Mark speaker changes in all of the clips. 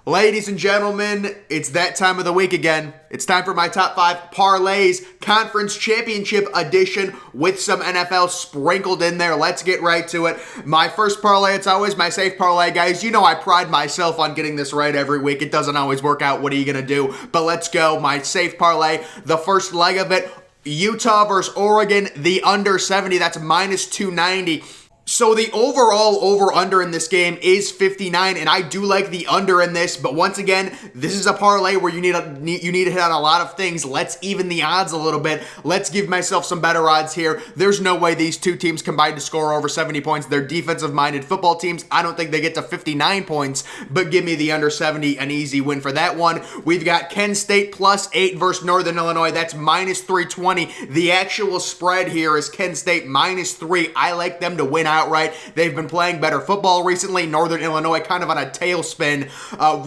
Speaker 1: Ladies and gentlemen, it's that time of the week again. It's time for my top 5 parlays, conference championship edition with some NFL sprinkled in there. Let's get right to it. My first parlay, it's always my safe parlay, guys. You know I pride myself on getting this right every week. It doesn't always work out. What are you going to do? But let's go. My safe parlay, the first leg of it, Utah versus Oregon, the under 70. That's minus 290. So the overall over-under in this game is 59, and I do like the under in this, but once again, this is a parlay where you need to hit on a lot of things. Let's even the odds a little bit. Let's give myself some better odds here. There's no way these two teams combined to score over 70 points. They're defensive-minded football teams. I don't think they get to 59 points, but give me the under 70, an easy win for that one. We've got Kent State plus 8 versus Northern Illinois. That's minus 320. The actual spread here is Kent State minus 3. I like them to win outright. They've been playing better football recently. Northern Illinois kind of on a tailspin.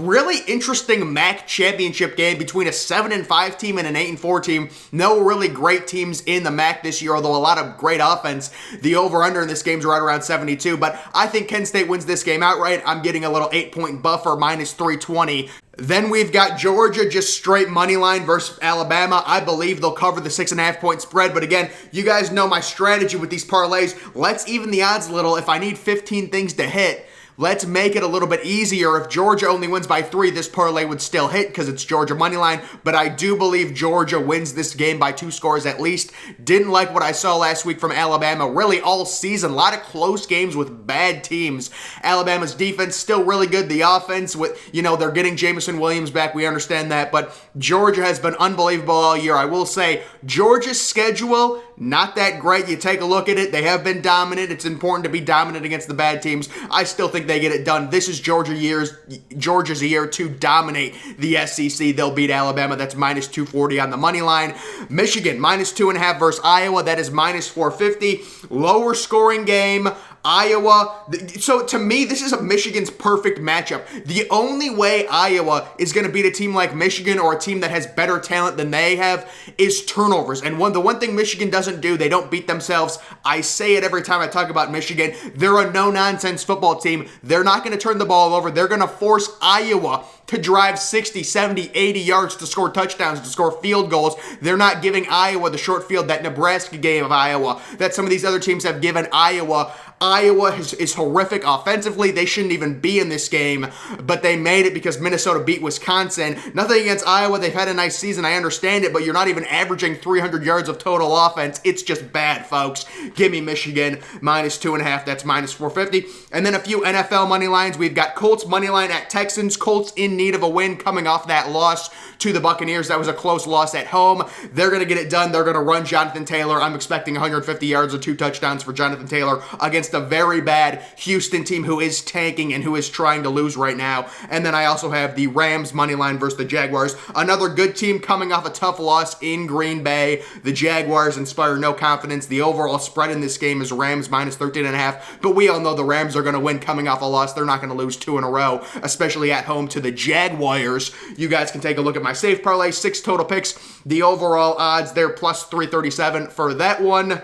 Speaker 1: Really interesting MAC championship game between a 7-5 team and an 8-4 team. No really great teams in the MAC this year, although a lot of great offense. The over-under in this game is right around 72, but I think Kent State wins this game outright. I'm getting a little 8-point buffer, minus 320. Then we've got Georgia just straight money line versus Alabama. I believe they'll cover the 6.5-point spread. But again, you guys know my strategy with these parlays. Let's even the odds a little. If I need 15 things to hit, let's make it a little bit easier. If Georgia only wins by 3, this parlay would still hit because it's Georgia money line. But I do believe Georgia wins this game by 2 scores at least. Didn't like what I saw last week from Alabama. Really all season. A lot of close games with bad teams. Alabama's defense still really good. The offense, they're getting Jameson Williams back. We understand that. But Georgia has been unbelievable all year. I will say Georgia's schedule, not that great. You take a look at it. They have been dominant. It's important to be dominant against the bad teams. I still think they get it done. This is Georgia's year to dominate the SEC. They'll beat Alabama. That's minus 240 on the money line. Michigan, minus 2.5 versus Iowa. That is minus 450. Lower scoring game. Iowa. So to me, this is Michigan's perfect matchup. The only way Iowa is going to beat a team like Michigan or a team that has better talent than they have is turnovers. And the one thing Michigan doesn't do, they don't beat themselves. I say it every time I talk about Michigan. They're a no-nonsense football team. They're not going to turn the ball over. They're going to force Iowa to drive 60, 70, 80 yards to score touchdowns, to score field goals. They're not giving Iowa the short field that Nebraska gave of Iowa, that some of these other teams have given Iowa. Iowa is horrific offensively. They shouldn't even be in this game, but they made it because Minnesota beat Wisconsin. Nothing against Iowa. They've had a nice season. I understand it, but you're not even averaging 300 yards of total offense. It's just bad, folks. Give me Michigan, minus 2.5. That's minus 450. And then a few NFL money lines. We've got Colts money line at Texans. Colts in need of a win coming off that loss to the Buccaneers. That was a close loss at home. They're going to get it done. They're going to run Jonathan Taylor. I'm expecting 150 yards or 2 touchdowns for Jonathan Taylor against a very bad Houston team who is tanking and who is trying to lose right now. And then I also have the Rams money line versus the Jaguars. Another good team coming off a tough loss in Green Bay. The Jaguars inspire no confidence. The overall spread in this game is Rams minus 13.5. But we all know the Rams are going to win coming off a loss. They're not going to lose 2 in a row, especially at home to the Jaguars. You guys can take a look at my safe parlay, 6 total picks. The overall odds there plus 337 for that one.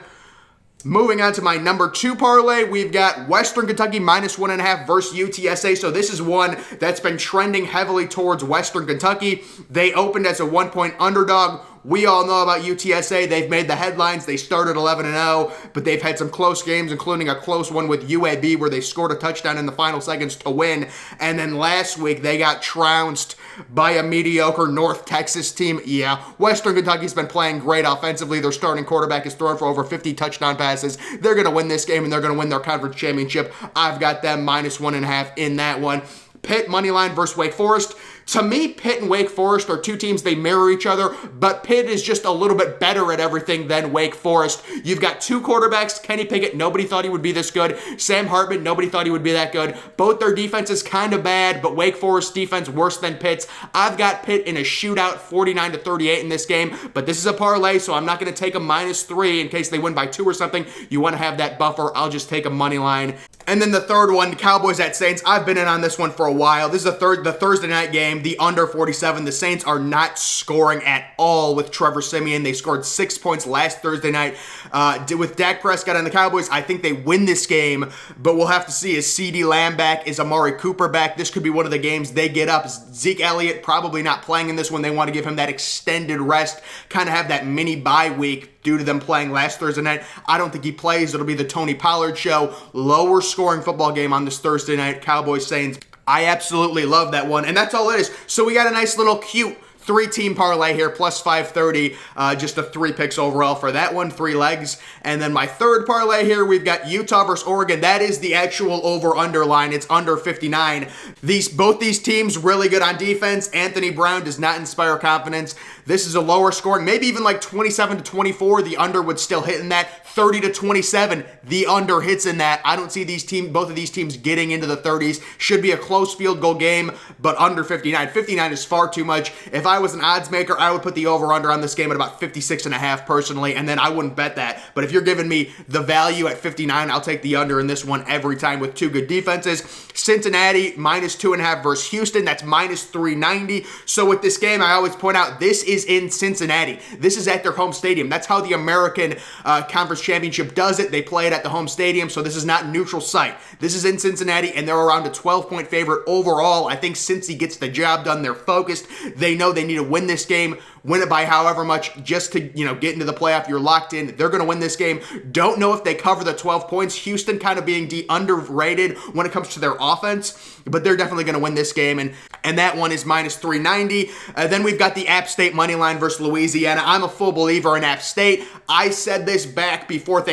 Speaker 1: Moving on to my number 2 parlay, we've got Western Kentucky minus 1.5 versus UTSA. So this is one that's been trending heavily towards Western Kentucky. They opened as a 1-point underdog. We all know about UTSA. They've made the headlines. They started 11-0, but they've had some close games, including a close one with UAB where they scored a touchdown in the final seconds to win. And then last week, they got trounced by a mediocre North Texas team. Yeah, Western Kentucky's been playing great offensively. Their starting quarterback is thrown for over 50 touchdown passes. They're going to win this game, and they're going to win their conference championship. I've got them minus 1.5 in that one. Pitt money line versus Wake Forest. To me, Pitt and Wake Forest are two teams, they mirror each other, but Pitt is just a little bit better at everything than Wake Forest. You've got 2 quarterbacks, Kenny Pickett, nobody thought he would be this good. Sam Hartman, nobody thought he would be that good. Both their defenses kind of bad, but Wake Forest defense worse than Pitt's. I've got Pitt in a shootout, 49-38 in this game, but this is a parlay, so I'm not going to take a minus 3 in case they win by 2 or something. You want to have that buffer, I'll just take a money line. And then the third one, Cowboys at Saints. I've been in on this one for a while. This is the Thursday night game, the under 47. The Saints are not scoring at all with Trevor Siemian. They scored 6 points last Thursday night. With Dak Prescott and the Cowboys, I think they win this game, but we'll have to see. Is CeeDee Lamb back? Is Amari Cooper back? This could be one of the games they get up. Zeke Elliott probably not playing in this one. They want to give him that extended rest, kind of have that mini bye week due to them playing last Thursday night. I don't think he plays. It'll be the Tony Pollard show. Lower scoring football game on this Thursday night, Cowboys Saints. I absolutely love that one, and that's all it is. So we got a nice little cute 3-team parlay here, plus 530, just a 3 picks overall for that one, 3 legs. And then my third parlay here, we've got Utah versus Oregon. That is the actual over-under line. It's under 59. Both these teams really good on defense. Anthony Brown does not inspire confidence. This is a lower scoring, maybe even like 27-24. The under would still hit in that. 30-27, the under hits in that. I don't see both of these teams getting into the 30s. Should be a close field goal game, but under 59. 59 is far too much. If I was an odds maker, I would put the over-under on this game at about 56.5 personally, and then I wouldn't bet that. But if you're giving me the value at 59, I'll take the under in this one every time with 2 good defenses. Cincinnati, minus 2.5 versus Houston. That's minus 390. So with this game, I always point out, this is in Cincinnati. This is at their home stadium. That's how the American Conference Championship does it. They play it at the home stadium, so this is not neutral site. This is in Cincinnati, and they're around a 12-point favorite overall. I think Cincy gets the job done. They're focused. They know they need to win this game, win it by however much, just to get into the playoff. You're locked in. They're going to win this game. Don't know if they cover the 12 points. Houston kind of being underrated when it comes to their offense, but they're definitely going to win this game, and that one is minus 390. Then we've got the App State money line versus Louisiana. I'm a full believer in App State. I said this back before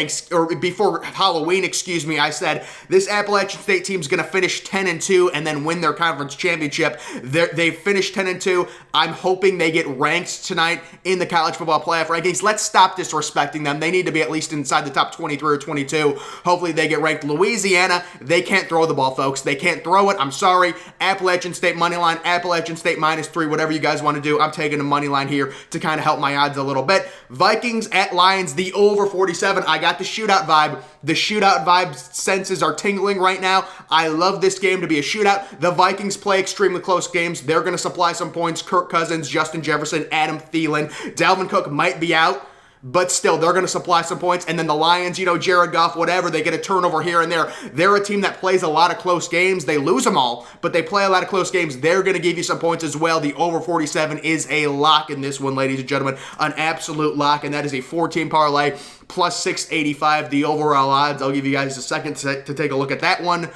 Speaker 1: Halloween, I said this Appalachian State team's going to finish 10-2 and then win their conference championship. They finished 10-2. I'm hoping they get ranked tonight in the college football playoff rankings. Let's stop disrespecting them. They need to be at least inside the top 23 or 22. Hopefully they get ranked. Louisiana, they can't throw the ball, folks. They can't throw it. I'm sorry. Appalachian State money line, Appalachian State minus 3, whatever you guys want to do. I'm taking a money line here to kind of help my odds a little bit. Vikings at Lions, the over 47. I got the shootout vibe. The shootout vibe senses are tingling right now. I love this game to be a shootout. The Vikings play extremely close games. They're going to supply some points. Kirk Cousins, Justin Jefferson, Adam Thielen. Dalvin Cook might be out, but still, they're going to supply some points. And then the Lions, Jared Goff, whatever, they get a turnover here and there. They're a team that plays a lot of close games. They lose them all, but they play a lot of close games. They're going to give you some points as well. The over 47 is a lock in this one, ladies and gentlemen. An absolute lock, and that is a 4-team parlay, plus 685, the overall odds. I'll give you guys a second to take a look at that one.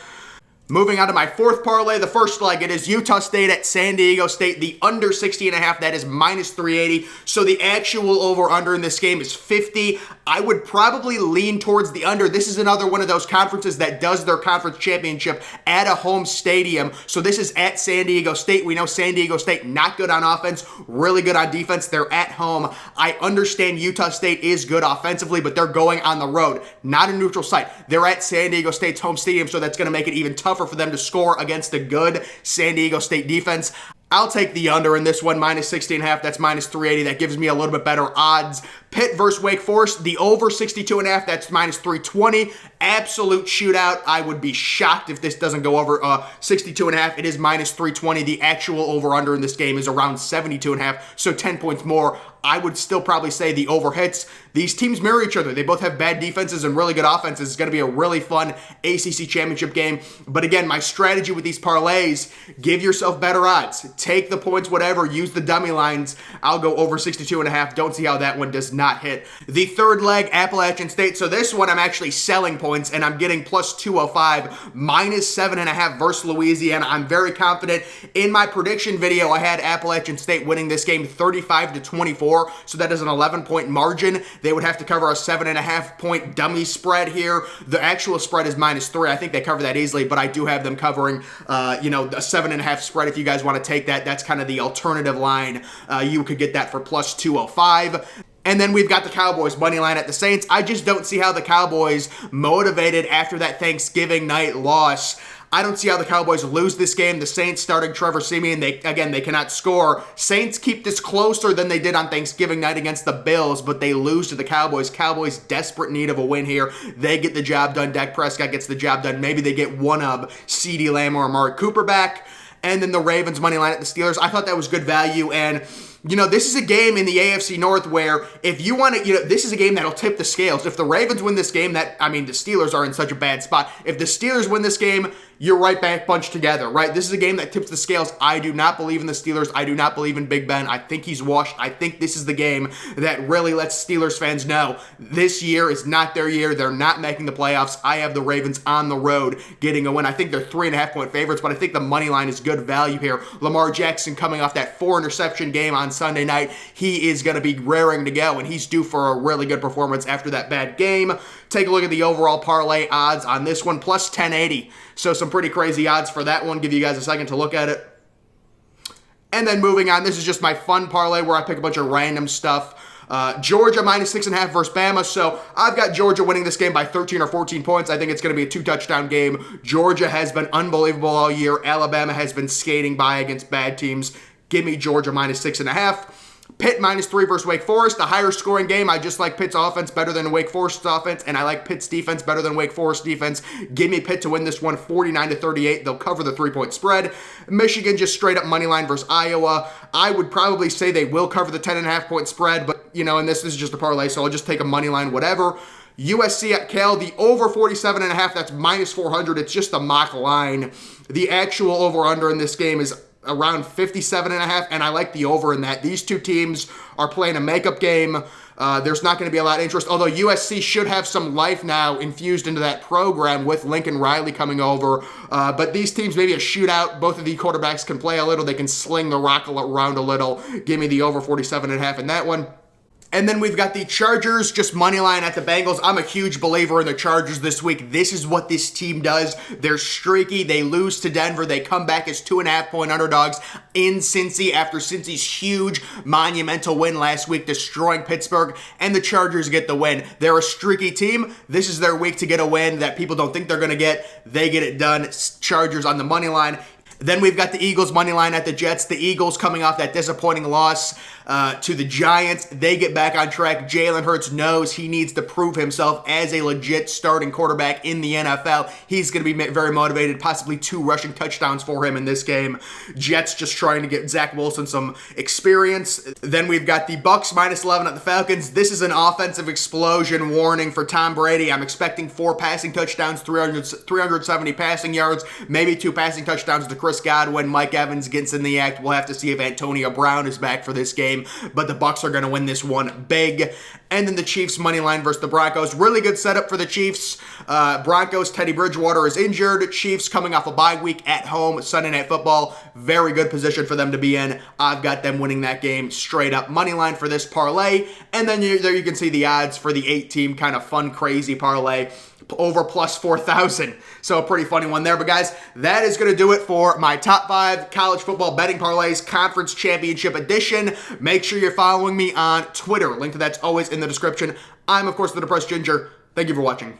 Speaker 1: Moving on to my fourth parlay, the first leg, it is Utah State at San Diego State, the under 60.5, that is minus 380. So the actual over-under in this game is 50. I would probably lean towards the under. This is another one of those conferences that does their conference championship at a home stadium. So this is at San Diego State. We know San Diego State not good on offense, really good on defense. They're at home. I understand Utah State is good offensively, but they're going on the road, not a neutral site. They're at San Diego State's home stadium, so that's going to make it even tougher for them to score against a good San Diego State defense. I'll take the under in this one, minus 60.5. That's minus 380. That gives me a little bit better odds. Pitt versus Wake Forest, the over 62.5. That's minus 320. Absolute shootout. I would be shocked if this doesn't go over 62.5. It is minus 320. The actual over-under in this game is around 72.5, so 10 points more. I would still probably say the over hits. These teams mirror each other. They both have bad defenses and really good offenses. It's going to be a really fun ACC championship game. But again, my strategy with these parlays, give yourself better odds. Take the points, whatever. Use the dummy lines. I'll go over 62.5. Don't see how that one does not hit. The third leg, Appalachian State. So this one I'm actually selling points, and I'm getting plus 205, minus 7.5 versus Louisiana. I'm very confident. In my prediction video, I had Appalachian State winning this game 35-24. So that is an 11-point margin. They would have to cover a 7.5-point dummy spread here. The actual spread is minus 3. I think they cover that easily, but I do have them covering, a 7.5 spread. If you guys want to take that, that's kind of the alternative line. You could get that for plus 205. And then we've got the Cowboys money line at the Saints. I just don't see how the Cowboys, motivated after that Thanksgiving night loss, I don't see how the Cowboys lose this game. The Saints starting Trevor Siemian, they cannot score. Saints keep this closer than they did on Thanksgiving night against the Bills, but they lose to the Cowboys. Cowboys desperate need of a win here. They get the job done. Dak Prescott gets the job done. Maybe they get one of CeeDee Lamb or Amari Cooper back. And then the Ravens money line at the Steelers. I thought that was good value. And, this is a game in the AFC North where if you want to, this is a game that'll tip the scales. If the Ravens win this game, the Steelers are in such a bad spot. If the Steelers win this game, you're right back bunched together, right? This is a game that tips the scales. I do not believe in the Steelers. I do not believe in Big Ben. I think he's washed. I think this is the game that really lets Steelers fans know this year is not their year. They're not making the playoffs. I have the Ravens on the road getting a win. I think they're 3.5-point favorites, but I think the money line is good value here. Lamar Jackson coming off that 4-interception game on Sunday night. He is going to be raring to go, and he's due for a really good performance after that bad game. Take a look at the overall parlay odds on this one, plus 1080. So some pretty crazy odds for that one. Give you guys a second to look at it. And then moving on, this is just my fun parlay where I pick a bunch of random stuff. Georgia minus 6.5 versus Bama. So I've got Georgia winning this game by 13 or 14 points. I think it's going to be a 2-touchdown game. Georgia has been unbelievable all year. Alabama has been skating by against bad teams. Give me Georgia minus 6.5. Pitt minus 3 versus Wake Forest, a higher scoring game. I just like Pitt's offense better than Wake Forest's offense, and I like Pitt's defense better than Wake Forest's defense. Give me Pitt to win this one 49-38. They'll cover the 3-point spread. Michigan just straight up money line versus Iowa. I would probably say they will cover the 10.5-point spread, but and this is just a parlay, so I'll just take a money line, whatever. USC at Cal, the over 47.5, that's minus 400. It's just a mock line. The actual over-under in this game is around 57.5, and I like the over in that. These two teams are playing a makeup game. There's not going to be a lot of interest, although USC should have some life now infused into that program with Lincoln Riley coming over. But these teams, maybe a shootout. Both of the quarterbacks can play a little. They can sling the rock around a little. Give me the over 47.5 in that one. And then we've got the Chargers, just money line at the Bengals. I'm a huge believer in the Chargers this week. This is what this team does. They're streaky. They lose to Denver. They come back as 2.5-point underdogs in Cincy after Cincy's huge monumental win last week, destroying Pittsburgh, and the Chargers get the win. They're a streaky team. This is their week to get a win that people don't think they're going to get. They get it done. Chargers on the money line. Then we've got the Eagles money line at the Jets. The Eagles coming off that disappointing loss to the Giants. They get back on track. Jalen Hurts knows he needs to prove himself as a legit starting quarterback in the NFL. He's going to be very motivated, possibly 2 rushing touchdowns for him in this game. Jets just trying to get Zach Wilson some experience. Then we've got the Bucks minus 11 at the Falcons. This is an offensive explosion warning for Tom Brady. I'm expecting 4 passing touchdowns, 370 passing yards, maybe 2 passing touchdowns to Chris Godwin. Mike Evans gets in the act. We'll have to see if Antonio Brown is back for this game, but the Bucks are going to win this one big. And then the Chiefs money line versus the Broncos. Really good setup for the Chiefs. Broncos, Teddy Bridgewater is injured. Chiefs coming off a bye week at home, Sunday Night Football. Very good position for them to be in. I've got them winning that game straight up money line for this parlay. And then there you can see the odds for the 8-team kind of fun, crazy parlay. Over plus 4,000. So a pretty funny one there. But guys, that is going to do it for my top 5 college football betting parlays conference championship edition. Make sure you're following me on Twitter. Link to that's always in the description. I'm, of course, the Depressed Ginger. Thank you for watching.